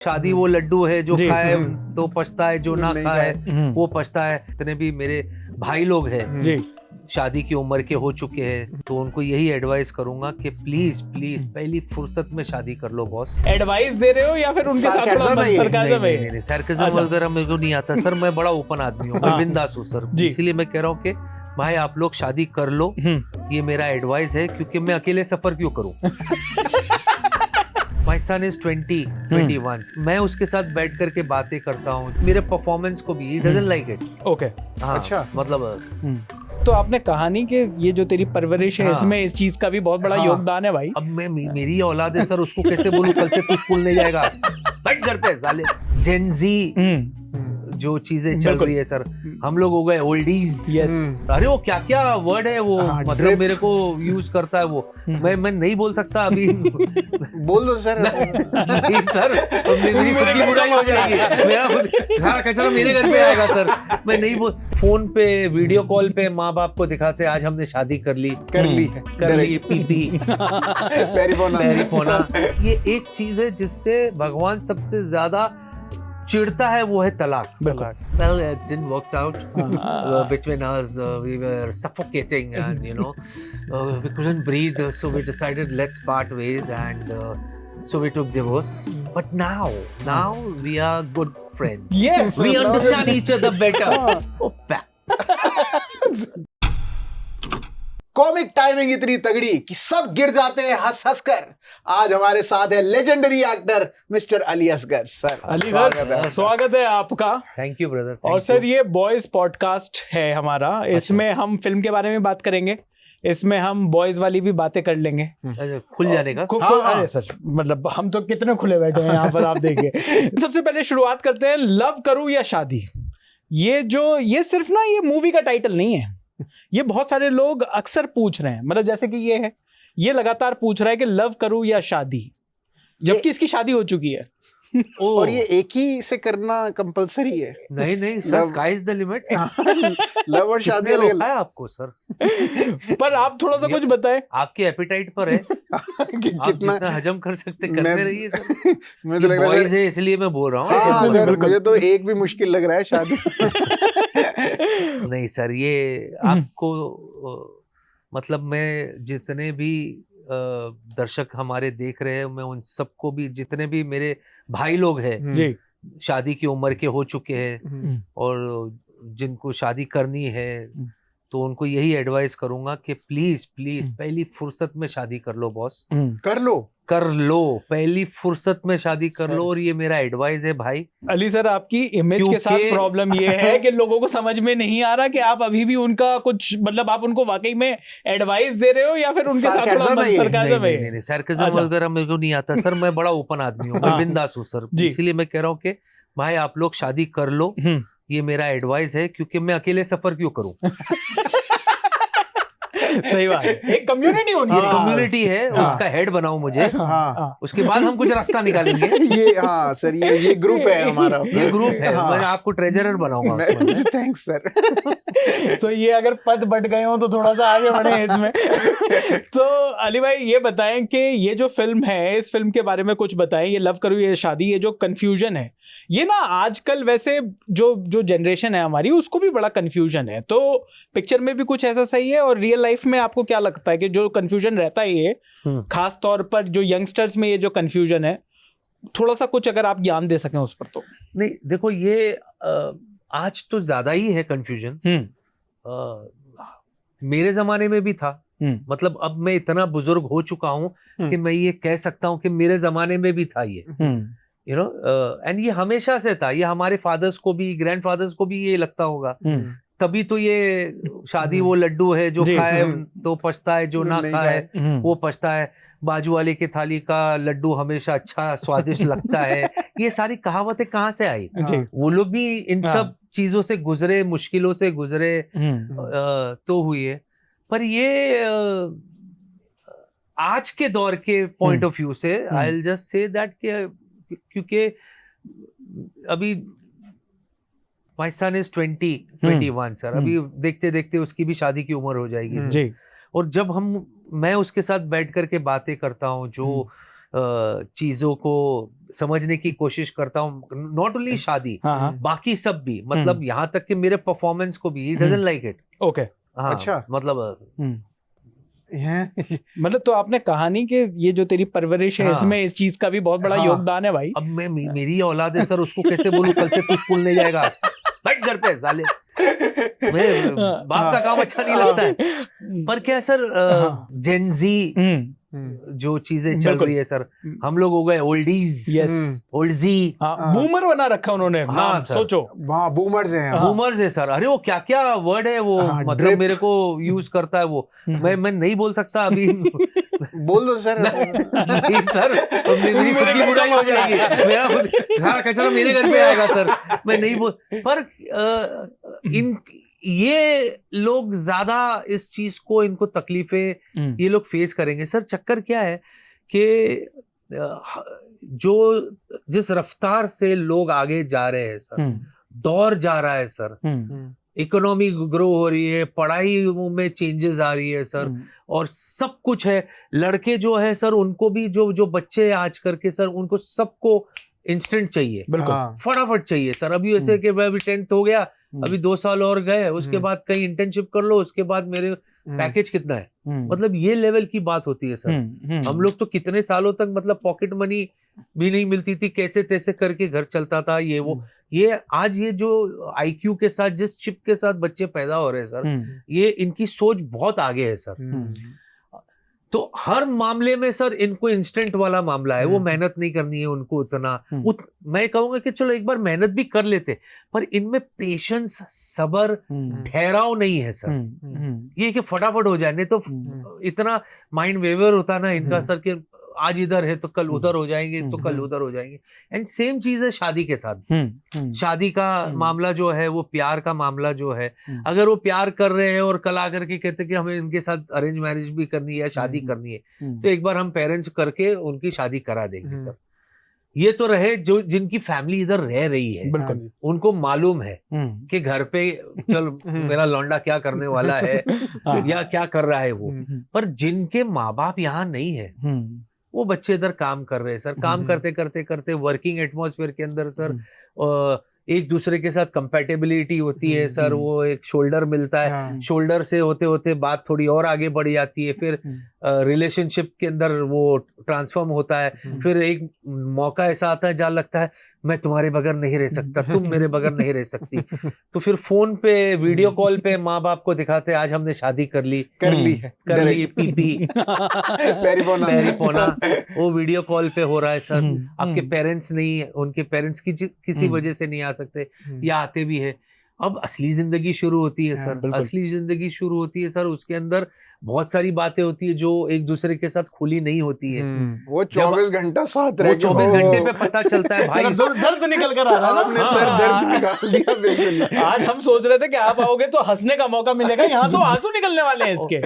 शादी वो लड्डू है जो खाए तो पछता है, जो ना नहीं खाए वो पछता है। जितने भी मेरे भाई लोग हैं जी शादी की उम्र के हो चुके हैं, तो उनको यही एडवाइस करूंगा कि प्लीज प्लीज पहली फुर्सत में शादी कर लो बॉस। एडवाइस दे रहे हो या फिर उनके साथ थोड़ा Sarcasm है ये? सरकाज़म है? नहीं, sarcasm अच्छा। वगैरह मेरे को नहीं आता सर, मैं बड़ा ओपन आदमी हूँ, मैं हाँ। बिंदास हूँ सर, जी। इसीलिए मैं कह रहा हूँ कि भाई आप लोग शादी कर लो, ये मेरा एडवाइस है, क्योंकि मैं अकेले सफर क्यों करूँ। माय सन इज 21, मैं उसके साथ बैठ करके बातें करता हूँ, मेरे परफॉर्मेंस को भी he doesn't like it. Okay. हाँ, अच्छा। मतलब तो आपने कहानी के ये जो तेरी परवरिश है हाँ। इसमें इस चीज का भी बहुत बड़ा हाँ। योगदान है भाई। अब मेरी औलाद है सर, उसको कैसे बोलूं कल से तू स्कूल नहीं जाएगा, बैठ घर पे साले। जेनजी जो चीजें चल बिल्कुल। रही है सर, हम लोग हो गए ओल्डीज। यस। अरे वो क्या क्या वर्ड है वो, हाँ, मतलब drip। मेरे को यूज करता है वो, मैं नहीं बोल सकता अभी। बोल दो सर। नहीं सर, मेरी खुद की बुराई हो जाएगी, मेरा सारा कचरा मेरे घर पे आएगा सर। मैं नहीं बोल, फोन पे वीडियो कॉल पे माँ बाप को दिखाते आज हमने शादी कर ली कर ली पीपी पेरिपोना। ये एक चीज है जिससे भगवान सबसे ज्यादा चिढ़ता है, वो है तलाक। Well, it didn't work out between us. We were suffocating, and we couldn't breathe. So we decided let's part ways, and so we took divorce. But now we are good friends. Yes. We understand each other better. Oh, comic timing इतनी तगड़ी कि सब गिर जाते हैं हंस हंस कर। आज हमारे साथ है legendary actor mister Ali Asgar. Sir Ali स्वागत है। सर, स्वागत है आपका। Thank you brother. और सर ये बॉयज पॉडकास्ट है हमारा, इसमें हम फिल्म के बारे में बात करेंगे, इसमें हम बॉयज वाली भी बातें कर लेंगे। खुल जाने का। हाँ। अरे सर, मतलब हम तो कितने खुले बैठे हैं यहाँ पर, आप देखिए। सबसे पहले शुरुआत करते हैं, लव करूं या शादी। ये सिर्फ ना ये मूवी का टाइटल नहीं है, ये बहुत सारे लोग अक्सर पूछ रहे हैं, मतलब जैसे कि ये लगातार पूछ रहा है कि लव करूं या शादी, जबकि इसकी शादी हो चुकी है। और ये एक ही से करना कंपलसरी है? नहीं sir, sky is the limit. Love और शादी किसने रोका है आपको सर? पर आप थोड़ा सा कुछ बताएं। आपके एपिटाइट पर है, आप कितना जितना हजम कर सकते करते रहिए सर। मुझे लग रहा बॉयज है इसलिए मैं बोल रहा हूँ। हाँ सर, मुझे तो एक भी मुश्किल लग रहा है शादी। नहीं सर, ये आपको मतलब मैं जितने भी दर्शक हमारे देख रहे हैं, मैं उन सबको भी, जितने भी मेरे भाई लोग हैं जी शादी की उम्र के हो चुके हैं और जिनको शादी करनी है, तो उनको यही एडवाइस करूंगा कि प्लीज प्लीज पहली फुर्सत में शादी कर लो बॉस। कर लो पहली फुर्सत में शादी कर लो, और ये मेरा एडवाइस है भाई। अली सर, आपकी इमेज के साथ प्रॉब्लम ये है कि लोगों को समझ में नहीं आ रहा कि आप अभी भी उनका कुछ, मतलब आप उनको वाकई में एडवाइस दे रहे हो या फिर उनके साथ थोड़ा सरकाज़म है? नहीं, sarcasm वगैरह मेरे को नहीं आता सर, मैं बड़ा ओपन आदमी हूँ, मैं बिंदास हूँ सर, इसीलिए मैं कह रहा हूँ कि भाई आप लोग शादी कर लो, ये मेरा एडवाइस है, क्योंकि मैं अकेले सफर क्यों करूँ। सही बात है, एक कम्युनिटी होनी है। कम्युनिटी है, उसका हेड बनाओ मुझे, उसके बाद हम कुछ रास्ता निकालेंगे। ये सर, ये ग्रुप है हमारा, ये ग्रुप है, मैं आपको ट्रेजरर बनाऊंगा। Thanks sir. तो ये अगर पद बट गए हो तो थोड़ा सा आगे बढ़े इसमें। तो अली भाई ये बताएं कि ये जो फिल्म है, इस फिल्म के बारे में कुछ बताएं। ये लव करूं या शादी, ये जो कंफ्यूजन है, ये ना आजकल वैसे जो जनरेशन है हमारी, उसको भी बड़ा कंफ्यूजन है। तो पिक्चर में भी कुछ ऐसा सही है, और रियल लाइफ में आपको क्या लगता है कि जो कंफ्यूजन रहता है ये, खास तौर पर जो यंगस्टर्स में ये जो कंफ्यूजन है, थोड़ा सा कुछ अगर आप ज्ञान दे सकें उस पर। तो नहीं देखो, ये आज तो ज्यादा ही है कंफ्यूजन। मेरे जमाने में भी था, मतलब अब मैं इतना बुजुर्ग हो चुका हूं कि मैं ये कह सकता हूं कि मेरे जमाने में भी था ये, एंड ये हमेशा से था। ये हमारे फादर्स को भी, ग्रैंडफादर्स को भी ये लगता होगा, तभी तो ये शादी वो लड्डू है जो खाए तो पछता है, जो ना खाए वो पछता है, बाजू वाले की थाली का लड्डू हमेशा अच्छा स्वादिष्ट लगता है। ये सारी कहावतें कहाँ से आई? वो लोग भी इन सब चीजों से गुजरे, मुश्किलों से गुजरे, तो हुई है। पर ये आज के दौर के पॉइंट ऑफ व्यू से I will just say that, क्योंकि अभी माय सन इज 21 सर, अभी देखते देखते उसकी भी शादी की उम्र हो जाएगी जी। और जब मैं उसके साथ बैठ करके बातें करता हूँ, जो चीजों को समझने की कोशिश करता हूँ, नॉट ओनली शादी, हाँ, बाकी सब भी, मतलब यहाँ तक कि मेरे परफॉर्मेंस को भी, he doesn't like it. Okay, हाँ, अच्छा। मतलब मतलब तो आपने कहानी के ये जो तेरी परवरिश है, हाँ। इसमें इस चीज का भी बहुत बड़ा हाँ। योगदान है भाई। अब मेरी औलाद है सर, उसको कैसे बोलूं कल से तू स्कूल नहीं जाएगा, बैठ घर पे साले, बाप का काम अच्छा नहीं लगता है। पर क्या सर, जेनजी जो चीजें चल बिल्कुल। रही है सर, हम लोग हो गए ओल्डीज, यस, ओल्डजी, बूमर बना रखा उन्होंने हाँ, नाम, सर। सोचो। हाँ, बूमर्स हैं। हाँ। बूमर्स है सर। अरे वो क्या क्या वर्ड है वो, हाँ, मतलब drip। मेरे को यूज करता है वो, मैं नहीं बोल सकता अभी। बोल दो सर। नहीं सर, मेरी खुद की बुराई हो जाएगी, मेरा सारा कचरा मेरे घर पे आएगा सर, मैं नहीं बोल। पर इन ये लोग ज्यादा इस चीज को, इनको तकलीफें ये लोग फेस करेंगे सर। चक्कर क्या है कि जो जिस रफ्तार से लोग आगे जा रहे हैं सर, दौर जा रहा है सर, इकोनॉमी ग्रो हो रही है, पढ़ाई में चेंजेस आ रही है सर, और सब कुछ है। लड़के जो है सर, उनको भी जो बच्चे आज करके सर, उनको सबको इंस्टेंट चाहिए, बिल्कुल फटाफट चाहिए सर। अभी ऐसे कि मैं अभी 10th हो गया, अभी 2 साल और गए, उसके बाद कहीं इंटर्नशिप कर लो, उसके बाद मेरे पैकेज कितना है, मतलब ये लेवल की बात होती है सर। हम लोग तो कितने सालों तक मतलब पॉकेट मनी भी नहीं मिलती थी, कैसे तैसे करके घर चलता था, ये वो। ये आज ये जो आईक्यू के साथ, जिस चिप के साथ बच्चे पैदा हो रहे हैं सर, ये इनकी सोच बहुत आगे है सर। तो हर मामले में सर इनको इंस्टेंट वाला मामला है, वो मेहनत नहीं करनी है उनको उतना। मैं कहूंगा कि चलो एक बार मेहनत भी कर लेते, पर इनमें पेशेंस, सबर, ठहराव नहीं है सर। ये कि फटाफट हो जाए, नहीं तो इतना माइंड वेवर होता ना इनका सर, कि आज इधर है तो कल उधर हो जाएंगे, तो कल उधर हो जाएंगे। एंड सेम चीज है शादी के साथ। शादी का मामला जो है, वो प्यार का मामला जो है, अगर वो प्यार कर रहे हैं और कल आकर के कहते कि हमें इनके साथ अरेंज मैरिज भी करनी है, शादी करनी है, तो एक बार हम पेरेंट्स करके उनकी शादी करा देंगे सर। ये तो रहे जो जिनकी फैमिली इधर रह रही है, बिल्कुल, उनको मालूम है कि घर पे चल मेरा लौंडा क्या करने वाला है या क्या कर रहा है वो। पर जिनके माँ बाप यहाँ नहीं है, वो बच्चे इधर काम कर रहे हैं सर। काम करते करते करते वर्किंग एटमॉस्फेयर के अंदर सर एक दूसरे के साथ कंपैटिबिलिटी होती है सर, वो एक शोल्डर मिलता है, शोल्डर से होते होते बात थोड़ी और आगे बढ़ जाती है, फिर रिलेशनशिप के अंदर वो ट्रांसफॉर्म होता है, फिर एक मौका ऐसा आता है जहाँ लगता है मैं तुम्हारे बगैर नहीं रह सकता, तुम मेरे बगैर नहीं रह सकती। तो फिर फोन पे, वीडियो कॉल पे माँ बाप को दिखाते आज हमने शादी कर ली पीपी पैरी पोना, वो वीडियो कॉल पे हो रहा है सर। आपके पेरेंट्स नहीं, उनके पेरेंट्स किसी वजह से नहीं आ सकते, या आते भी है। अब असली जिंदगी शुरू होती है सर, असली जिंदगी शुरू होती है सर। उसके अंदर बहुत सारी बातें होती है जो एक दूसरे के साथ खुली नहीं होती है। वो 24 घंटा साथ रह, 24 घंटे पे पता चलता है भाई, दर्द निकल कर आ रहा है आपने सर दर्द निकाल दिया बिल्कुल। आज हम सोच रहे थे कि आप आओगे तो हंसने का मौका मिलेगा, यहाँ तो आंसू निकलने वाले हैं इसके।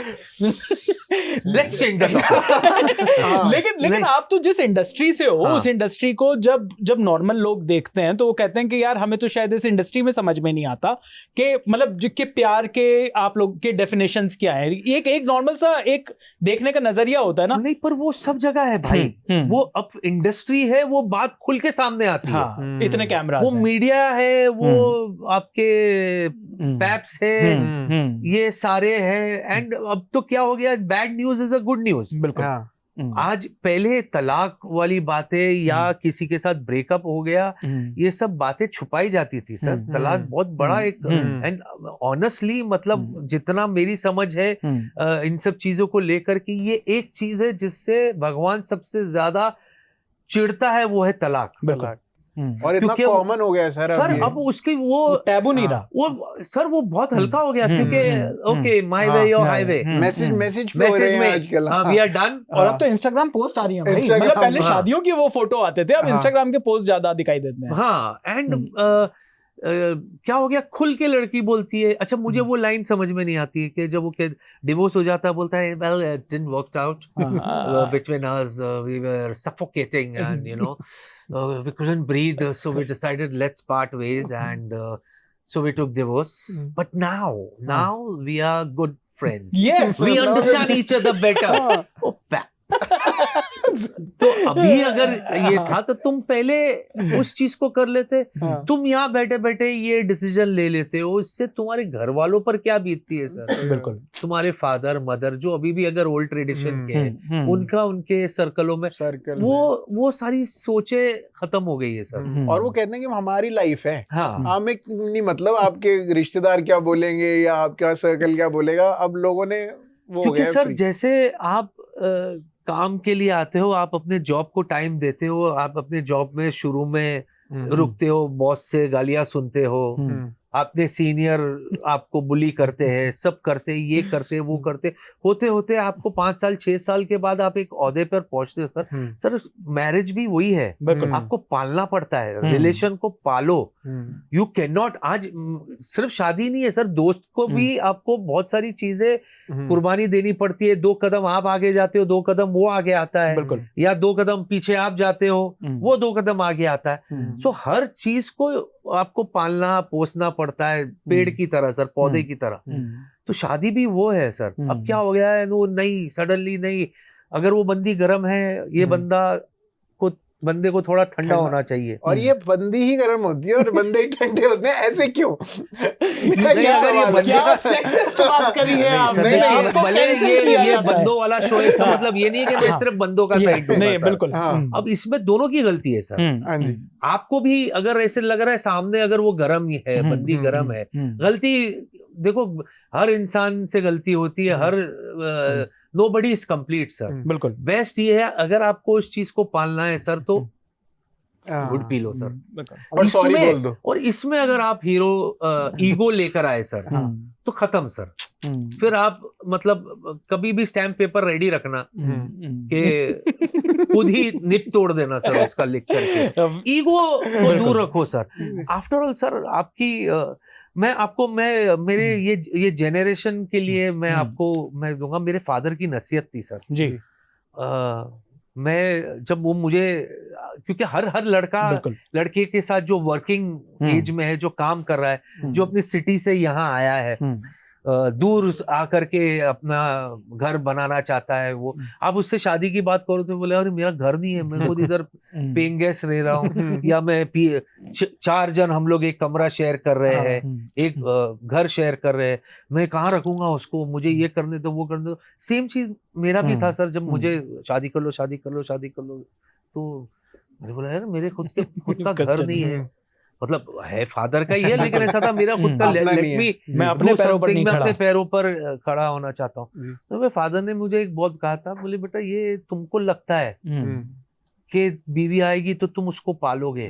Let's change the topic. लेकिन आप तो जिस इंडस्ट्री से हो, उस इंडस्ट्री को जब नॉर्मल लोग देखते हैं तो वो कहते हैं कि यार हमें तो शायद इस इंडस्ट्री में समझ में नहीं आता कि मतलब के प्यार के आप लोग के डेफिनेशंस क्या है। एक नॉर्मल सा एक देखने का नजरिया होता है ना। नहीं, पर वो सब जगह है भाई। वो अब इंडस्ट्री है, वो बात खुल के सामने आती है। इतने कैमरा, वो मीडिया है, वो आपके पैप्स है, ये सारे हैं। एंड अब तो क्या हो गया, bad news is a good news. बिल्कुल। आज पहले तलाक वाली बातें या किसी के साथ ब्रेकअप हो गया, ये सब बातें छुपाई जाती थी सर। तलाक बहुत बड़ा एक, एंड ऑनेस्टली मतलब जितना मेरी समझ है इन सब चीजों को लेकर कि ये एक चीज है जिससे भगवान सबसे ज्यादा चिढ़ता है, वो है तलाक। बिल्कुल। और इतना कॉमन हो गया सर अब उसकी वो टैबू नहीं रहा, वो सर वो बहुत हल्का हो गया, क्योंकि okay my way your highway, message में आजकल वी आर डन। और अब तो इंस्टाग्राम पोस्ट आ रही है भाई, मतलब पहले शादियों की वो फोटो आते थे, अब इंस्टाग्राम के पोस्ट ज्यादा दिखाई देते हैं। हाँ, एंड क्या हो गया, खुल के लड़की बोलती है। अच्छा, मुझे वो लाइन समझ में नहीं आती है कि जब वो डिवोर्स हो जाता है, बोलता है well it didn't work out between us, we were suffocating and you know we couldn't breathe, so we decided let's part ways, and so we took divorce, but now we are good friends. Yes, we understand each other better. Oh, तो अभी अगर ये था तो तुम पहले उस चीज को कर लेते। हाँ। तुम यहाँ बैठे बैठे ये डिसीजन ले लेते हो, इससे तुम्हारे घर वालों पर क्या बीतती है सर। बिल्कुल। तुम्हारे फादर मदर जो अभी भी अगर ओल्ड ट्रेडिशन के हैं, उनका उनके सर्कलों में सर्कल वो सारी सोचे खत्म हो गई है सर। और वो कहते हैं कि हमारी लाइफ है, हाँ हमें नहीं मतलब आपके रिश्तेदार क्या बोलेंगे या आपका सर्कल क्या बोलेगा। अब लोगों ने वो हो क्योंकि गया सर free। जैसे आप काम के लिए आते हो, आप अपने जॉब को टाइम देते हो, आप अपने जॉब में शुरू में रुकते हो, बॉस से गालियां सुनते हो, अपने सीनियर आपको बुली करते हैं, सब करते हैं, ये करते हैं, वो करते, होते होते आपको 5 साल 6 साल के बाद आप एक ओहदे पर पहुंचते हो सर। सर मैरिज भी वही है, आपको पालना पड़ता है, रिलेशन को पालो। यू कैन नॉट, आज सिर्फ शादी नहीं है सर, दोस्त को भी आपको बहुत सारी चीजें कुर्बानी देनी पड़ती है। 2 कदम आप आगे जाते हो, 2 कदम वो आगे आता है, बिल्कुल। या 2 कदम पीछे आप जाते हो, वो 2 कदम आगे आता है। सो हर चीज को आपको पालना पोसना पड़ता है, पेड़ की तरह सर, पौधे की तरह। तो शादी भी वो है सर। अब क्या हो गया है, वो नहीं सडनली नहीं, अगर वो बंदी गर्म है, ये बंदे को थोड़ा ठंडा होना चाहिए। और ये बंदी ही गर्म होती है और बंदे ही ठंडे होते हैं, ऐसे क्यों? नहीं, अगर ये बंदे का सेक्सिस्ट बात करी है आपने, आपको भले cancel किया ये जाता है। बंदों वाला शो है, इसका मतलब ये नहीं है कि मैं सिर्फ बंदों का साइड दूंगा नहीं, सर। बिल्कुल। अब इसमें दोनों की गलती है सर। हाँ जी। आपको भी अगर ऐसे लग रहा है सामने अगर वो गर्म ही है, बंदी गर्म है, गलती देखो हर इंसान से गलती होती है, हर नोबडी इज कंप्लीट सर। बिल्कुल। बेस्ट ये है, अगर आपको इस चीज को पालना है सर तो गुड पी लो सर, और सॉरी बोल दो। और इसमें अगर आप हीरो ईगो लेकर आए सर तो खत्म सर। फिर आप मतलब कभी भी स्टैम्प पेपर रेडी रखना कि खुद ही निप तोड़ देना सर उसका लिख करके। ईगो को दूर रखो सर। आफ्टर ऑल सर आपकी मैं मेरे ये जेनरेशन के लिए मैं दूंगा, मेरे फादर की नसीहत थी सर जी। मैं जब वो मुझे, क्योंकि हर लड़के के साथ जो वर्किंग एज में है, जो काम कर रहा है, जो अपनी सिटी से यहाँ आया है, दूर आकर के अपना घर बनाना चाहता है, वो आप उससे शादी की बात करो तो बोले अरे मेरा घर नहीं है, मैं खुद इधर पेइंग गेस्ट रह रहा हूँ, या मैं 4 जन हम लोग एक कमरा शेयर कर रहे हैं, एक घर शेयर कर रहे हैं, मैं कहाँ रखूंगा उसको, मुझे ये करने दो वो करने दो। सेम चीज मेरा भी था सर, जब मुझे शादी कर लो तो मैंने बोला यार मेरे खुद का घर नहीं है, मतलब है फादर का ही है, लेकिन ऐसा था मेरा खुद का, मैं अपने पैरों पर खड़ा होना चाहता हूँ। तो मेरे फादर ने मुझे एक बहुत कहा था, बोले बेटा ये तुमको लगता है कि बीवी आएगी तो तुम उसको पालोगे,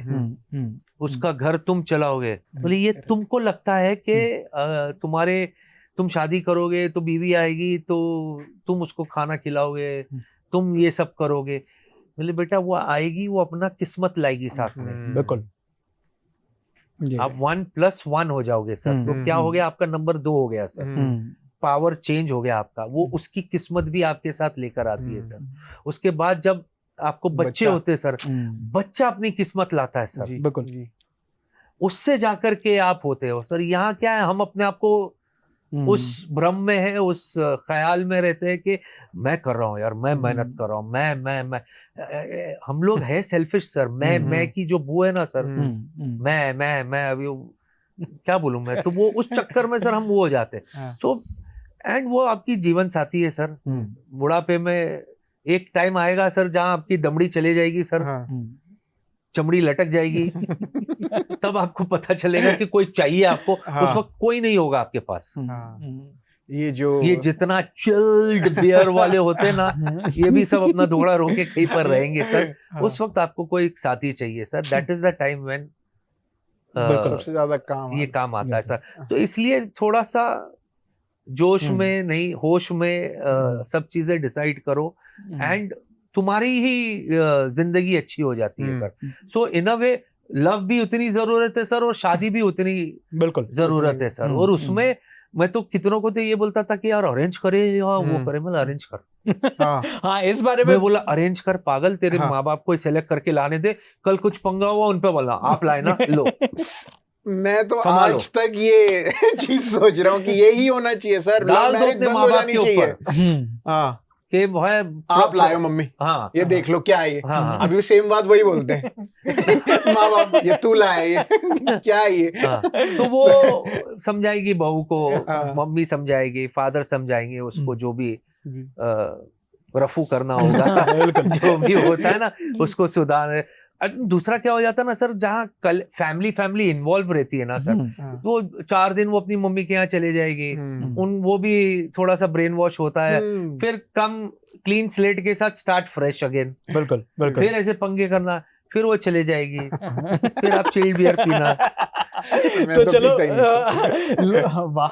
उसका घर तुम चलाओगे, बोले ये तुमको लगता है कि तुम शादी करोगे तो बीवी आएगी तो तुम उसको खाना खिलाओगे, तुम ये सब करोगे। बोले बेटा वो आएगी, वो अपना किस्मत लाएगी साथ में। बिल्कुल। आप 1+1 हो जाओगे सर, तो क्या हो गया, आपका नंबर 2 हो गया सर, पावर चेंज हो गया आपका, वो उसकी किस्मत भी आपके साथ लेकर आती है सर। उसके बाद जब आपको बच्चे होते हैं सर, बच्चा अपनी किस्मत लाता है सर, बिल्कुल, उससे जाकर के आप होते हो सर। यहाँ क्या है, हम अपने आप को उस भ्रम में है, उस ख्याल में रहते हैं कि मैं कर रहा हूँ यार, मैं मेहनत कर रहा हूँ, मैं हम लोग है सेल्फिश सर। मैं की जो वो है ना सर, मैं अभी क्या बोलूं मैं, तो वो उस चक्कर में सर हम वो हो जाते हैं। सो एंड वो आपकी जीवन साथी है सर। बुढ़ापे में एक टाइम आएगा सर जहां आपकी दमड़ी चले जाएगी सर, चमड़ी लटक जाएगी, तब आपको पता चलेगा कि कोई चाहिए आपको। उस वक्त कोई नहीं होगा आपके पास। ये जितना चिल्ड बियर वाले होते हैं ना, ये भी सब अपना धोड़ा रोके कहीं पर रहेंगे सर। उस वक्त आपको कोई साथी चाहिए sir. That is the time when सबसे ज्यादा काम आता है सर। तो इसलिए थोड़ा सा जोश में नहीं, होश में सब चीजें डिसाइड करो, एंड तुम्हारी ही जिंदगी अच्छी हो जाती है सर। सो इन अ वे लव भी उतनी जरूरत है सर, और शादी भी उतनी बिल्कुल जरूरत है सर। और उसमें मैं तो कितनों को तो ये बोलता था कि यार अरेंज करे या वो करे, मतलब अरेंज कर। हाँ, इस बारे में मैं बोला अरेंज कर पागल, तेरे माँ बाप को सिलेक्ट करके लाने दे, कल कुछ पंगा हुआ उन पे बोला आप लाए ना, लो। मैं तो आज तक ये चीज सोच रहा हूँ कि यही होना चाहिए सर, डाल दो अपने माँ बाप के ऊपर कि भाई आप लाए हो मम्मी, हाँ ये देख लो क्या है ये। हाँ अभी सेम बात वही बोलते हैं माँ बाप, ये तू लाया ये क्या है ये। हाँ, तो वो समझाएगी बहू को, हाँ। मम्मी समझाएगी, फादर समझाएंगे उसको, जो भी जी। रफू करना होगा जो भी होता है ना उसको सुधार। दूसरा क्या हो जाता है ना सर, जहाँ कल फैमिली इन्वॉल्व रहती है ना सर, हाँ। वो 4 दिन वो अपनी मम्मी के यहाँ चले जाएगी, हम्म। वो भी थोड़ा सा ब्रेन वॉश होता है, हम्म। फिर कम क्लीन स्लेट के साथ स्टार्ट फ्रेश अगेन, बिल्कुल बिल्कुल। फिर ऐसे पंगे करना, फिर वो चले जाएगी, फिर आप चिल्ड बियर पीना। मैं तो चलो पीता ही नहीं। वाह,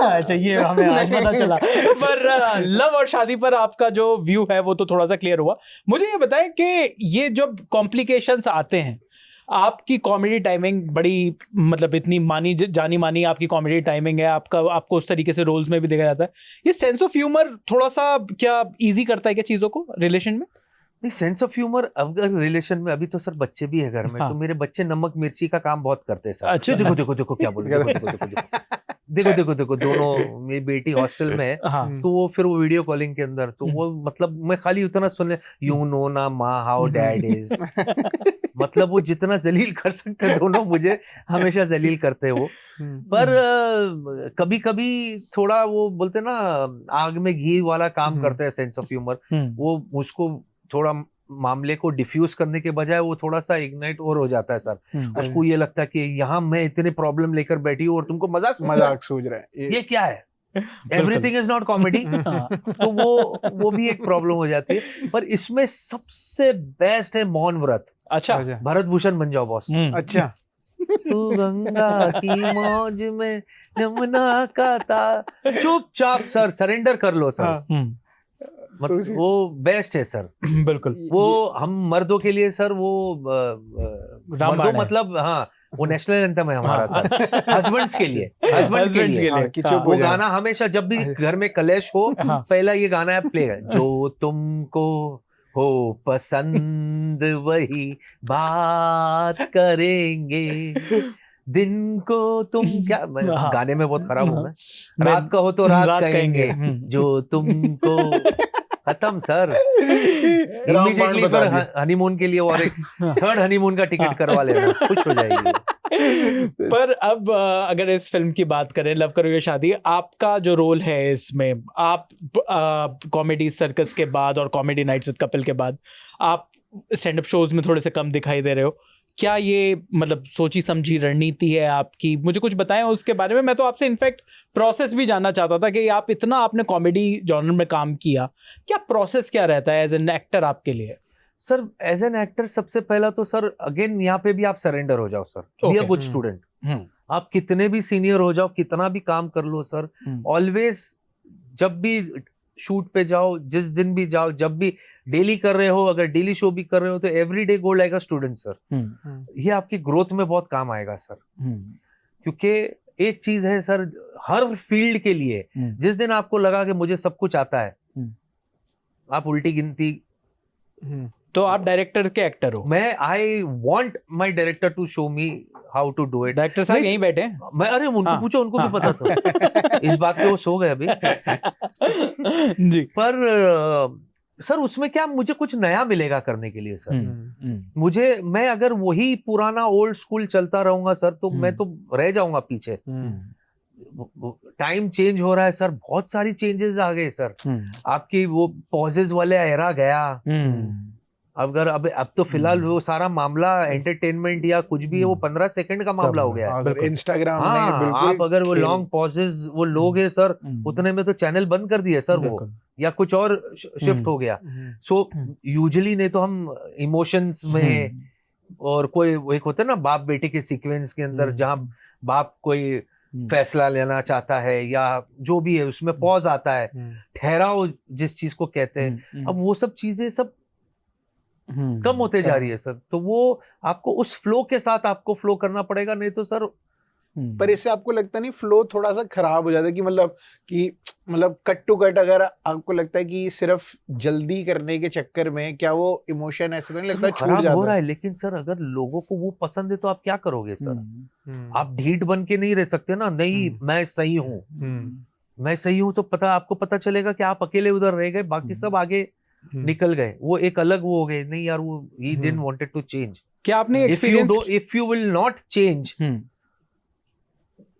अच्छा ये हमें आज पता चला। पर लव और शादी पर आपका जो व्यू है वो तो थोड़ा सा क्लियर हुआ। मुझे ये बताएं कि ये जब कॉम्प्लिकेशंस आते हैं, आपकी कॉमेडी टाइमिंग बड़ी मतलब इतनी जानी मानी आपकी कॉमेडी टाइमिंग है, आपको उस तरीके से रोल्स में भी देखा जाता है, ये सेंस ऑफ ह्यूमर थोड़ा सा क्या इजी करता है क्या चीजों को रिलेशन में? नहीं, सेंस ऑफ ह्यूमर अगर रिलेशन में, अभी तो सर बच्चे भी है घर में, हाँ। तो मेरे बच्चे नमक मिर्ची का काम बहुत करते हैं सर। अच्छा। देखो देखो देखो क्या बोल, देखो देखो देखो देखो देखो देखो, दोनों, मेरी बेटी हॉस्टल में है, हाँ। तो वो फिर वो वीडियो कॉलिंग के अंदर, तो वो मतलब मैं खाली उतना सुनने, यू नो ना माँ हाउ डैड इज, मतलब वो जितना जलील कर सकते दोनों मुझे हमेशा जलील करते हैं वो। पर कभी कभी थोड़ा वो बोलते ना आग में घी वाला काम करते हैं सेंस ऑफ ह्यूमर, वो उसको थोड़ा मामले को डिफ्यूज करने के बजाय वो थोड़ा सा इग्नाइट और हो जाता है सर। उसको ये लगता है कि यहाँ मैं इतने प्रॉब्लम लेकर बैठी हूँ और तुमको मजाक सूझ रहा है, ये क्या है, एवरीथिंग इज नॉट कॉमेडी। तो वो भी एक प्रॉब्लम हो जाती है। पर इसमें सबसे बेस्ट है मौन व्रत। अच्छा, भरत भूषण बन जाओ बॉस। अच्छा। तू गंगा की मौज में यमुना का था, चुपचाप सर सरेंडर कर लो सर। मतलब वो बेस्ट है सर। बिल्कुल। वो हम मर्दों के लिए सर, वो मर्दों मतलब हाँ, वो नेशनल एंथम है हमारा सर। हस्बैंड्स के लिए, हस्बैंड के लिए वो गाना हमेशा, जब भी घर में कलेश हो, पहला ये गाना है प्ले, जो तुमको हो पसंद वही बात करेंगे, दिन को तुम क्या, गाने में बहुत खराब हूँ मैं, रात का हो तो रात कहेंगे, जो तुमको, खत्म सर। इमीडिएटली फिर हनीमून के लिए और एक थर्ड हनीमून का टिकट करवा लेना, खुश हो जाएगी। पर अब अगर इस फिल्म की बात करें, लव करो या शादी, आपका जो रोल है इसमें, आप कॉमेडी सर्कस के बाद और कॉमेडी नाइट्स विद कपिल के बाद आप स्टैंड अप शोज में थोड़े से कम दिखाई दे रहे हो। क्या ये मतलब सोची समझी रणनीति है आपकी? मुझे कुछ बताएं उसके बारे में। मैं तो आपसे इनफैक्ट प्रोसेस भी जानना चाहता था कि आप इतना आपने कॉमेडी जॉनर में काम किया, क्या प्रोसेस क्या रहता है एज एन एक्टर आपके लिए? सर एज एन एक्टर सबसे पहला तो सर अगेन यहाँ पे भी आप सरेंडर हो जाओ sir, be a good student. आप कितने भी सीनियर हो जाओ, कितना भी काम कर लो सर, ऑलवेज जब भी शूट पे जाओ, जिस दिन भी जाओ, जब भी डेली कर रहे हो, अगर डेली शो भी कर रहे हो, तो every day go like a student sir. ये आपकी ग्रोथ में बहुत काम आएगा सर। क्योंकि एक चीज है सर, हर फील्ड के लिए जिस दिन आपको लगा कि मुझे सब कुछ आता है, आप उल्टी गिनती, तो आप डायरेक्टर के एक्टर हो। मैं I want my director to show me how to do it. Director साहब यहीं बैठे हैं। मैं, अरे उनको पूछो, उनको भी पता था इस बात पे, वो सो गए अभी जी। पर सर उसमें क्या मुझे कुछ नया मिलेगा करने के लिए सर। मैं अगर वही पुराना ओल्ड स्कूल चलता रहूंगा सर, तो मैं तो रह जाऊंगा पीछे। टाइम चेंज हो रहा है सर, बहुत सारी चेंजेस आ गए सर। आपकी वो पॉजेज वाले एरा गया। अगर अब तो फिलहाल वो सारा मामला एंटरटेनमेंट या कुछ भी है, वो 15 सेकंड का मामला हो गया है इंस्टाग्राम। आप अगर वो लॉन्ग पॉजेज वो लोग है सर, उतने में तो चैनल बंद कर दिए सर वो, या कुछ और शिफ्ट हो गया। सो यूजुअली नहीं तो हम इमोशंस में, और कोई एक होता है ना बाप बेटे के सीक्वेंस के अंदर, जहाँ बाप कोई फैसला लेना चाहता है या जो भी है, उसमें पॉज आता है, ठहराव जिस चीज को कहते हैं। अब वो सब चीजें सब कम होते जा रही है सर। तो वो आपको उस फ्लो के साथ आपको फ्लो करना पड़ेगा, नहीं तो सर। पर इससे आपको लगता नहीं फ्लो थोड़ा सा खराब हो जाता है कि मतलब कट टू कट, अगर आपको लगता है कि सिर्फ जल्दी करने के चक्कर में क्या वो इमोशन ऐसा तो नहीं लगता छूट जाता हो रहा है? लेकिन सर अगर लोगों को वो पसंद है तो आप क्या करोगे सर? आप ढीठ बन के नहीं रह सकते ना, नहीं मैं सही हूँ। मैं सही हूं तो आपको पता चलेगा कि आप अकेले उधर रह गए, बाकी सब आगे निकल गए, वो एक अलग वो हो गए, नहीं यार वो he didn't wanted to change. क्या आपने if you will not change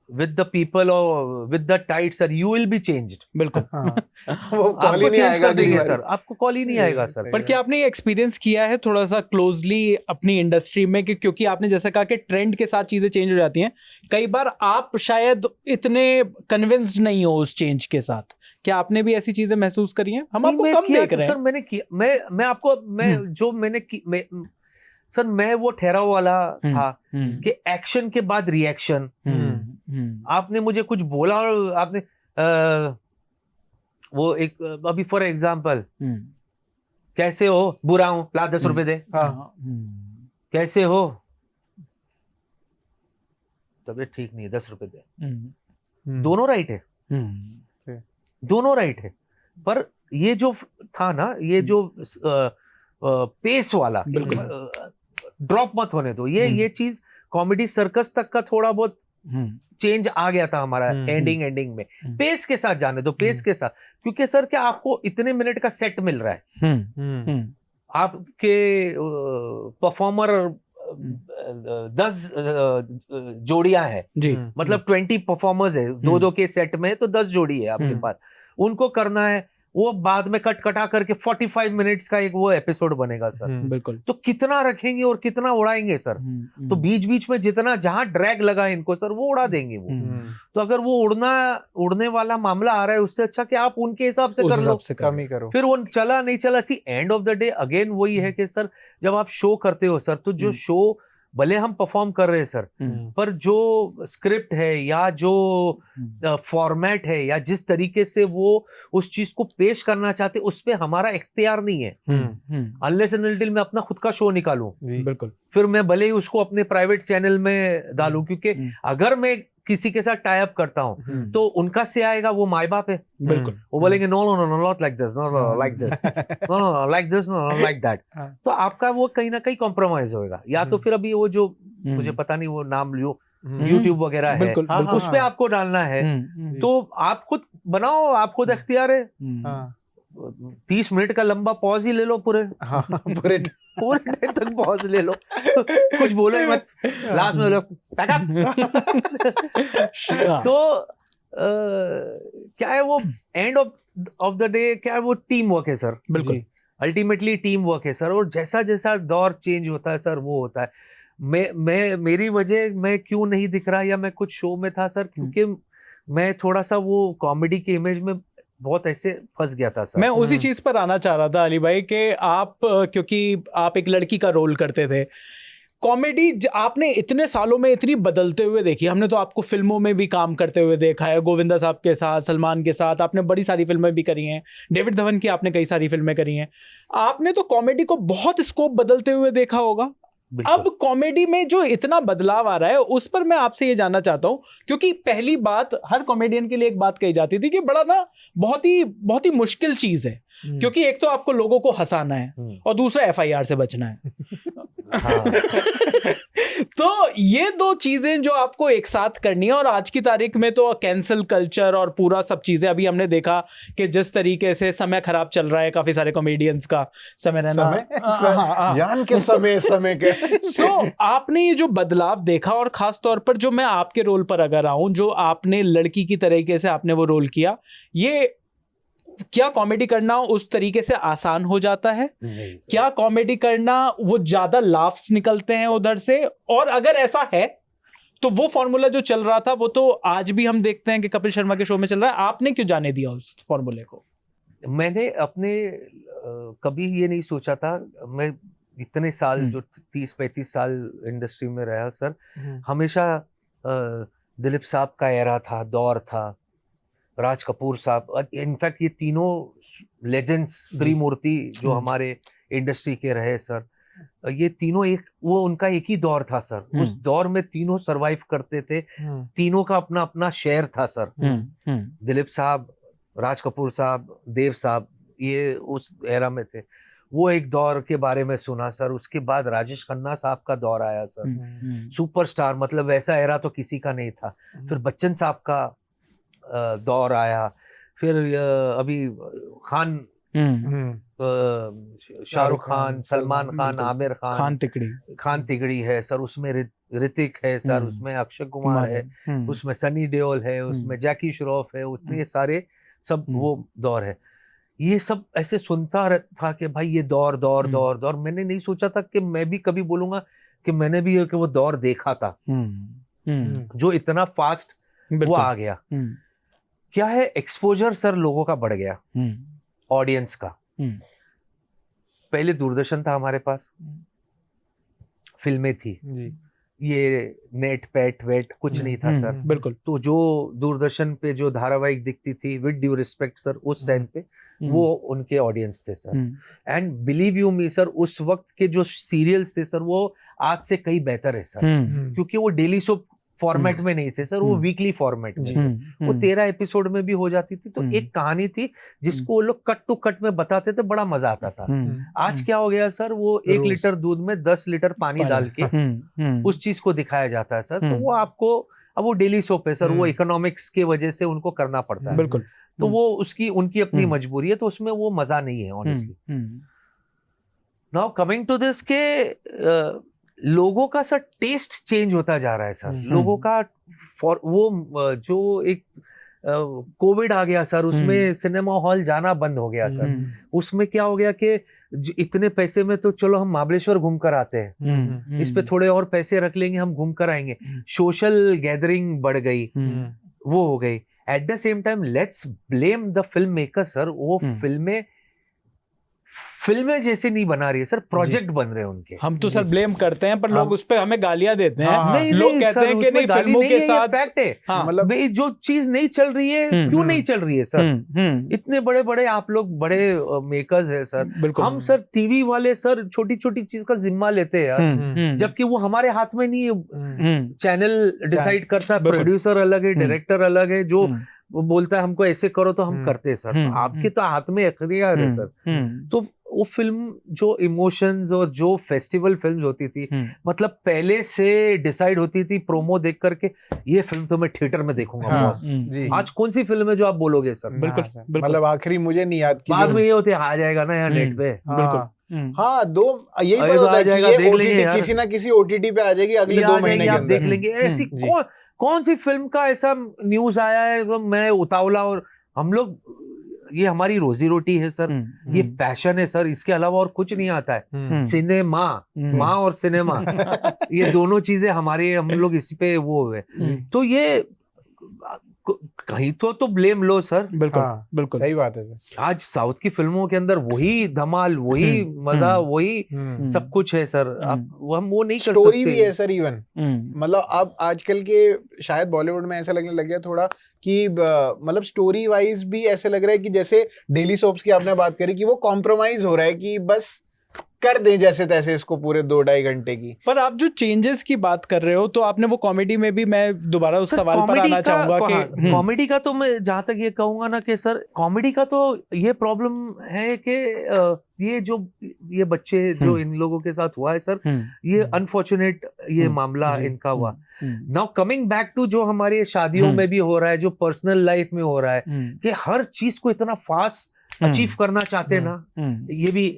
with the people or with the tide sir, you will be changed. बिल्कुल वो कॉल ही आपको नहीं चेंज आएगा कर देंगे अगली सर, बारी। आपको कॉल ही नहीं आएगा सर। पर क्या आपने ये एक्सपीरियंस किया है थोड़ा सा क्लोजली अपनी इंडस्ट्री में कि क्योंकि आपने जैसा कहा कि ट्रेंड के साथ चीजें चेंज हो जाती हैं, कई बार आप शायद इतने कन्विंस्ड नहीं हो उस चेंज के साथ, क्या आपने भी ऐसी चीजें महसूस करी हैं? हम आपको कम देख रहे हैं सर, मैंने किया, मैं आपको जो मैंने सर मैं वो ठहराव वाला था कि एक्शन के बाद रिएक्शन। आपने मुझे कुछ बोला और आपने वो एक अभी फॉर एग्जांपल कैसे हो, बुरा हूं, ला 10 रुपए दे। कैसे हो, तबीयत ठीक नहीं है, 10 रुपए दे। दोनों राइट है, दोनों राइट है, पर ये जो था ना, ये जो पेस वाला ड्रॉप मत होने दो, ये चीज कॉमेडी सर्कस तक का थोड़ा बहुत चेंज आ गया था हमारा एंडिंग में। पेस के साथ जाने दो, पेस के साथ, क्योंकि सर क्या आपको इतने मिनट का सेट मिल रहा है, आपके परफॉर्मर 10 जोड़ियां हैं जी, मतलब 20 परफॉर्मर्स है, 2-2 के सेट में, तो 10 जोड़ी है आपके पास, उनको करना है, वो बाद में कटा करके 45 मिनट्स का एक वो एपिसोड बनेगा सर। बिल्कुल। तो कितना रखेंगे और कितना उड़ाएंगे सर। तो बीच बीच में जितना जहां ड्रैग लगा इनको सर, वो उड़ा देंगे वो। तो अगर वो उड़ने वाला मामला आ रहा है, उससे अच्छा कि आप उनके हिसाब से कर लो, कम ही करो, फिर वो चला नहीं चला, see end of the day again वही है कि सर जब आप शो करते हो सर, तो जो शो भले हम परफॉर्म कर रहे हैं सर, पर जो स्क्रिप्ट है या जो फॉर्मेट है या जिस तरीके से वो उस चीज को पेश करना चाहते, उस पे हमारा इख्तियार नहीं है। अनलेस एंड अनटिल मैं अपना खुद का शो निकालूं, बिल्कुल, फिर मैं भले ही उसको अपने प्राइवेट चैनल में डालूं, क्योंकि अगर मैं किसी के साथ टाई अप करता हूं तो उनका से आएगा वो माई बाप है, बिल्कुल, वो बोलेंगे no no no no not like this, no no like this, no no like this, no no like that. तो आपका वो कहीं ना कहीं कॉम्प्रोमाइज होएगा, या तो फिर अभी वो जो मुझे पता नहीं वो नाम लियो, यूट्यूब वगैरह है, उस पे आपको डालना है, तो आप खुद बनाओ, आप खुद अख्तियार है। 30 मिनट का लंबा पॉज ही ले लो, पूरे पूरे टाइम तक पॉज ले लो, कुछ बोलो ही मत, लास्ट में लो पैक अप। तो क्या है वो एंड ऑफ द डे, क्या है वो टीम वर्क है सर, बिल्कुल, अल्टीमेटली टीम वर्क है सर। और जैसा जैसा दौर चेंज होता है सर, वो होता है। मेरी वजह मैं क्यों नहीं दिख रहा या मैं कुछ शो में था सर, क्योंकि मैं थोड़ा सा वो कॉमेडी के इमेज में बहुत ऐसे फंस गया था सर। मैं उसी चीज पर आना चाह रहा था अली भाई कि आप, क्योंकि आप एक लड़की का रोल करते थे, कॉमेडी आपने इतने सालों में इतनी बदलते हुए देखी। हमने तो आपको फिल्मों में भी काम करते हुए देखा है, गोविंदा साहब के साथ, सलमान के साथ, आपने बड़ी सारी फिल्में भी करी हैं, डेविड धवन की आपने कई सारी फिल्में करी हैं। आपने तो कॉमेडी को बहुत स्कोप बदलते हुए देखा होगा। अब कॉमेडी में जो इतना बदलाव आ रहा है, उस पर मैं आपसे ये जानना चाहता हूं, क्योंकि पहली बात, हर कॉमेडियन के लिए एक बात कही जाती थी कि बड़ा ना बहुत ही मुश्किल चीज है, क्योंकि एक तो आपको लोगों को हंसाना है और दूसरा एफआईआर से बचना है। तो ये दो चीजें जो आपको एक साथ करनी है, और आज की तारीख में तो कैंसल कल्चर और पूरा सब चीजें, अभी हमने देखा कि जिस तरीके से समय खराब चल रहा है काफी सारे कॉमेडियंस का, समय रहना जान के समय के सो आपने ये जो बदलाव देखा, और खास तौर पर जो मैं आपके रोल पर अगर आऊं, जो आपने लड़की की तरीके से आपने वो रोल किया, ये क्या कॉमेडी करना उस तरीके से आसान हो जाता है? क्या कॉमेडी करना वो ज्यादा लाफ्स निकलते हैं उधर से? और अगर ऐसा है तो वो फॉर्मूला जो चल रहा था वो तो आज भी हम देखते हैं कि कपिल शर्मा के शो में चल रहा है, आपने क्यों जाने दिया उस फॉर्मूले को? मैंने अपने कभी ये नहीं सोचा था, मैं इतने साल जो 30-35 साल इंडस्ट्री में रहा सर, हमेशा दिलीप साहब का एरा था, दौर था, राज कपूर साहब, इनफैक्ट ये तीनों लेजेंड्स, त्रिमूर्ति जो हमारे इंडस्ट्री के रहे सर, ये तीनों उनका एक ही दौर था सर। उस दौर में तीनों सरवाइव करते थे, तीनों का अपना अपना शेयर था सर। दिलीप साहब, राज कपूर साहब, देव साहब, ये उस एरा में थे। वो एक दौर के बारे में सुना सर। उसके बाद राजेश खन्ना साहब का दौर आया सर, सुपरस्टार, मतलब वैसा एरा तो किसी का नहीं था। फिर बच्चन साहब का दौर आया, फिर अभी खान, शाहरुख खान, सलमान खान, आमिर खान, खान तिगड़ी है सर, उसमें ऋतिक है सर, उसमें अक्षय कुमार है, उसमें सनी देओल है, उसमें जैकी श्रॉफ है, उतने सारे सब वो दौर है। ये सब ऐसे सुनता था कि भाई ये दौर दौर दौर दौर, मैंने नहीं सोचा था कि मैं भी कभी बोलूंगा कि मैंने भी कि वो दौर देखा था जो इतना फास्ट वो आ गया। क्या है, एक्सपोजर सर लोगों का बढ़ गया, ऑडियंस का। पहले दूरदर्शन था हमारे पास, फिल्में थी जी, ये नेट पैट वेट कुछ नहीं था सर, बिल्कुल। तो जो दूरदर्शन पे जो धारावाहिक दिखती थी, विद ड्यू रिस्पेक्ट सर, उस टाइम पे वो उनके ऑडियंस थे sir. And believe you me sir, उस वक्त के जो सीरियल्स थे सर वो आज से कई बेहतर है सर, क्योंकि वो डेली सोप फॉर्मेट में नहीं थे सर, वो वीकली फॉर्मेट में, वो 13 एपिसोड में भी हो जाती थी, तो एक कहानी थी जिसको वो लोग कट टू कट में बताते थे, बड़ा मजा आता था। आज क्या हो गया सर, वो 1 लीटर दूध में 10 लीटर पानी डाल के उस चीज को दिखाया जाता है सर, तो वो आपको, अब वो डेली सोप है सर, वो इकोनॉमिक्स के वजह से उनको करना पड़ता है, बिल्कुल, तो वो उसकी उनकी अपनी मजबूरी है, तो उसमें वो मजा नहीं है honestly. Now coming to this के लोगों का सर टेस्ट चेंज होता जा रहा है सर, लोगों का वो जो एक कोविड आ गया सर, उसमें सिनेमा हॉल जाना बंद हो गया सर, उसमें क्या हो गया कि इतने पैसे में तो चलो हम महाबलेश्वर घूम कर आते हैं, इस पे थोड़े और पैसे रख लेंगे, हम घूम कर आएंगे, सोशल गैदरिंग बढ़ गई, वो हो गई। At the same time let's blame the film maker sir, वो फिल्में जैसे नहीं बना रही है सर, प्रोजेक्ट बन रहे हैं उनके। हम तो सर ब्लेम करते हैं, पर लोग उस पे हमें गालियां देते हैं। नहीं, लोग कहते हैं कि नहीं, फिल्मों के साथ फैक्ट है, मतलब जो चीज नहीं चल रही है क्यों नहीं चल रही है सर, इतने बड़े बड़े आप लोग बड़े मेकर्स है सर, हम सर टीवी वाले सर छोटी छोटी चीज का जिम्मा लेते हैं यार, जबकि वो हमारे हाथ में नहीं है, चैनल डिसाइड करता है, प्रोड्यूसर अलग है, डायरेक्टर अलग है, जो वो बोलता है हमको ऐसे करो तो हम करते हैं सर, आपके तो हाथ में इख्तियार है सर। तो वो फिल्म जो इमोशंस और जो फेस्टिवल फिल्म्स होती थी, मतलब पहले से डिसाइड होती थी, प्रोमो देख करके ये फिल्म तो मैं थिएटर में देखूंगा बॉस। आज कौन सी फिल्म है जो आप बोलोगे सर? बिल्कुल, मतलब आखिरी मुझे नहीं याद की, बाद में ये होते आ जाएगा ना यार नेट पे, बिल्कुल। हाँ, यही बात होता है कि ये देख लेंगे किसी ना किसी ओटीटी पे आ जाएगी अगले 2 महीने के आप अंदर, देख लेंगे। ऐसी कौन सी फिल्म का ऐसा न्यूज आया है तो मैं उतावला, और हम लोग, ये हमारी रोजी रोटी है सर, ये पैशन है सर, इसके अलावा और कुछ नहीं आता है। सिनेमा, माँ और सिनेमा ये दोनों चीजें हमारे, हम लोग इसी पे वो हुए, तो ये कहीं तो ब्लेम लो सर। बिल्कुल, बिल्कुल सही बात है सर। आज साउथ की फिल्मों के अंदर वही धमाल, वही मजा, वही सब कुछ है सर, हम वो नहीं कर सकते। स्टोरी भी है सर इवन, मतलब अब आजकल के शायद बॉलीवुड में ऐसा लगने लग गया थोड़ा कि मतलब स्टोरी वाइज भी ऐसे लग रहा है कि जैसे डेली सोप्स की आपने बात करी कि वो कॉम्प्रोमाइज हो रहा है कि बस कर दें जैसे तैसे इसको पूरे 2-2.5 घंटे की। पर आप जो चेंजेस की बात कर रहे हो, तो आपने वो कॉमेडी में भी, मैं दोबारा उस सवाल पर आना चाहूंगा कि कॉमेडी का तो मैं जहां तक ये कहूंगा ना कि सर कॉमेडी का तो ये प्रॉब्लम है कि ये बच्चे जो इन लोगों के साथ हुआ है सर, ये अनफॉर्चुनेट ये मामला इनका हुआ। नाउ कमिंग बैक टू जो हमारे शादियों में भी हो रहा है, जो पर्सनल लाइफ में हो रहा है, कि हर चीज को इतना फास्ट अचीव करना चाहते हैं ना, ये भी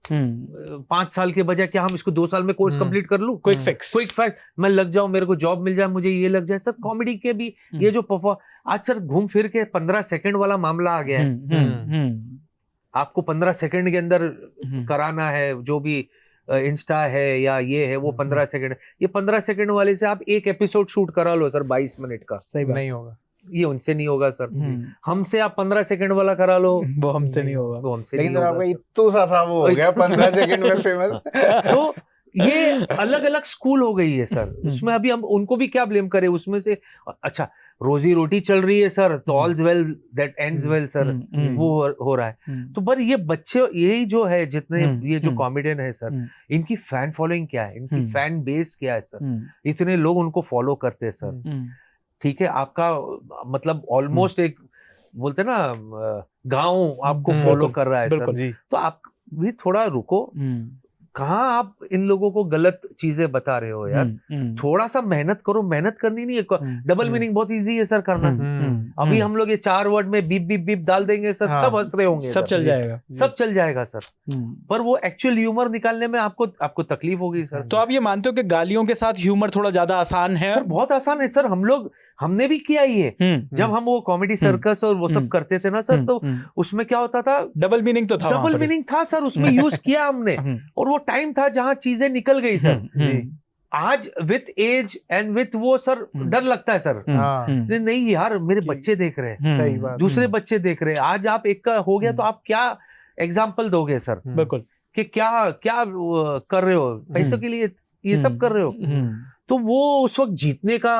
5 साल के बजाय क्या हम इसको 2 साल में कोर्स कंप्लीट कर लूं, क्विक फैक्ट, मैं लग जाऊं, मेरे को जॉब मिल जाए, मुझे ये लग जाए। सर कॉमेडी के भी ये जो आज सर घूम फिर के 15 सेकंड वाला मामला आ गया है, आपको 15 सेकंड के अंदर कराना है, जो भी इंस्टा है या ये है वो 15 सेकंड, ये 15 सेकंड वाले से आप एक एपिसोड शूट करा लो सर 22 मिनट का, सही नहीं होगा, ये उनसे नहीं होगा सर। हमसे आप 15 सेकंड वाला करा लो, वो हमसे नहीं होगा, वो हमसे नहीं होगा। लेकिन इत्तू सा था वो हो गया 15 सेकंड में फेमस। तो ये अलग अलग स्कूल हो गई है सर, उसमें अभी हम उनको भी क्या ब्लेम करें, उसमें से अच्छा रोजी रोटी चल रही है सर, तो all's well that ends well sir, वो हो रहा है। तो पर ये बच्चे, यही जो है, जितने ये जो कॉमेडियन है सर, इनकी फैन फॉलोइंग क्या है, इनकी फैन बेस क्या है सर, इतने लोग उनको फॉलो करते हैं सर, ठीक है, आपका मतलब ऑलमोस्ट एक बोलते ना गांव आपको फॉलो कर रहा है सर, तो आप भी थोड़ा रुको, कहाँ आप इन लोगों को गलत चीजें बता रहे हो यार। थोड़ा सा मेहनत करो, मेहनत करनी नहीं है। डबल मीनिंग बहुत इजी है सर करना। अभी हम लोग ये 4 वर्ड में बीप बीप बीप डाल देंगे सर, सब हंस रहे होंगे, सब चल जाएगा, सब चल जाएगा सर। पर वो एक्चुअल ह्यूमर निकालने में आपको तकलीफ होगी सर। तो आप ये मानते हो कि गालियों के साथ ह्यूमर थोड़ा ज्यादा आसान है? सर बहुत आसान है सर, हमने भी किया ही है। जब हम वो कॉमेडी सर्कस और वो सब करते थे ना सर, तो उसमें क्या होता था, डबल मीनिंग तो था, डबल मीनिंग था सर, उसमें यूज किया हमने। और वो टाइम था जहां चीजें निकल गई सर। आज विथ एज एंड विथ वो सर डर लगता है सर, नहीं यार मेरे बच्चे देख रहे हैं, सही बात, दूसरे बच्चे देख रहे हैं। आज आप एक का हो गया तो आप क्या एग्जाम्पल दोगे सर? बिल्कुल, कि क्या क्या कर रहे हो, पैसों के लिए ये सब कर रहे हो। तो वो उस वक्त जीतने का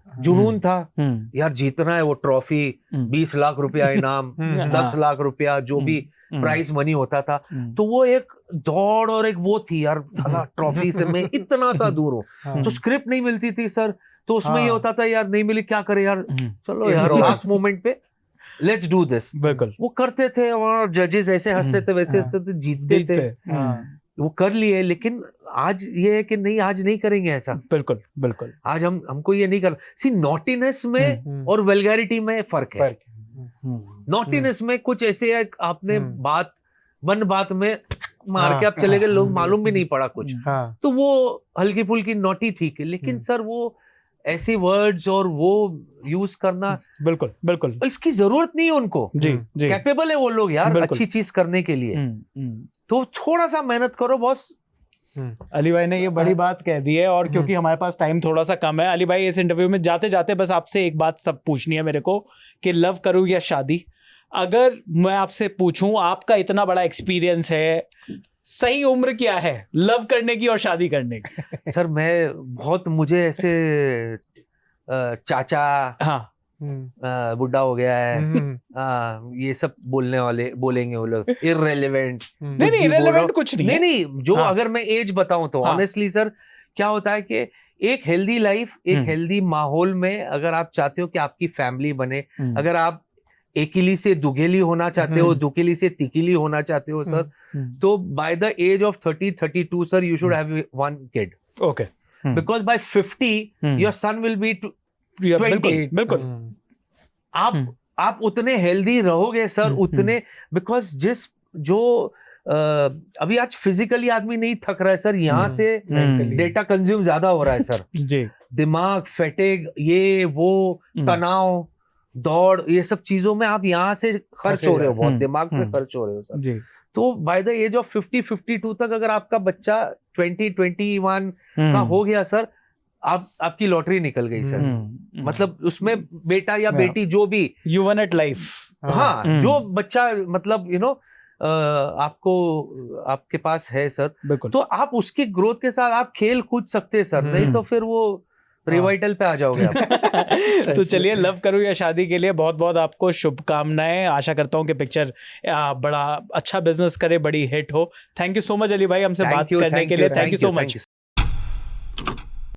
जुनून था यार, जीतना है, वो ट्रॉफी, 20 लाख रुपया इनाम, 10 लाख रुपया जो भी प्राइज मनी होता था, तो वो एक दौड़ और एक वो थी यार, साला ट्रॉफी से मैं इतना सा दूर हूँ। तो स्क्रिप्ट नहीं मिलती थी सर, तो उसमें ये होता था यार नहीं मिली क्या करे यार, चलो यार लास्ट मोमेंट पे लेट्स डू दिस। बिल्कुल, वो करते थे और जजेस ऐसे हंसते थे वैसे हंसते थे, जीतते थे, वो कर लिए। लेकिन आज ये है कि नहीं, आज नहीं करेंगे ऐसा। बिल्कुल बिल्कुल, आज हमको ये नहीं कर। सी नॉटीनेस में और वल्गैरिटी में फर्क है। नॉटीनेस में कुछ ऐसे है, आपने बात में मार के आप चले गए, लोग मालूम भी नहीं पड़ा कुछ, तो वो हल्की फुल्की नॉटी ठीक है। लेकिन सर वो ऐसे वर्ड्स और वो यूज करना, बिल्कुल बिल्कुल, इसकी जरूरत नहीं है उनको। जी जी, कैपेबल है वो लोग यार अच्छी चीज करने के लिए। तो थोड़ा सा मेहनत करो बॉस। अली भाई ने ये बड़ी बात कह दी है, और क्योंकि हमारे पास टाइम थोड़ा सा कम है, अली भाई इस इंटरव्यू में जाते जाते बस आपसे एक बात सब पूछनी है मेरे को, कि लव करूं या शादी। अगर मैं आपसे पूछूं, आपका इतना बड़ा एक्सपीरियंस है, सही उम्र क्या है लव करने की और शादी करने की? सर मुझे ऐसे चाचा, हाँ, बुढ़ा हो गया है, ये सब बोलेंगे वो लोग, इररेलेवेंट। नहीं इररेलेवेंट कुछ नहीं, नहीं जो अगर मैं एज बताऊं तो ऑनेस्टली सर क्या होता है कि एक हेल्दी लाइफ, एक हेल्दी माहौल में अगर आप चाहते हो कि आपकी फैमिली बने, अगर आप एकिली से दुगेली होना चाहते हो, दुकेली से तिकेली होना चाहते हो सर, तो by the age of 30-32 sir you should have 1 kid. Okay, because by 50 your son will be 28। बिल्कुल, आप उतने हेल्दी रहोगे सर, उतने, बिकॉज जो अभी आज फिजिकली आदमी नहीं थक रहा है सर, यहाँ से डेटा कंज्यूम ज्यादा हो रहा है सर। जी, दिमाग, फैटिग, ये वो तनाव, दौड़, ये सब चीजों में आप यहाँ से खर्च हो रहे हो, बहुत दिमाग से खर्च हो रहे हो सर जी। तो बाय द एज ऑफ 50-52 तक अगर आपका बच्चा 20-21 का हो गया सर, आपकी लॉटरी निकल गई सर। मतलब उसमें बेटा या बेटी जो भी, यू वन एट लाइफ। हाँ, जो बच्चा मतलब आपके पास है सर, तो आप उसकी ग्रोथ के साथ आप खेल कूद सकते हैं सर, नहीं तो फिर वो रिवाइटल पे आ जाओगे आप। तो चलिए, लव करूं या शादी के लिए बहुत बहुत आपको शुभकामनाएं। आशा करता हूं कि पिक्चर बड़ा अच्छा बिजनेस करे, बड़ी हिट हो। Thank you so much Ali भाई हमसे बात करने के लिए। Thank you so much.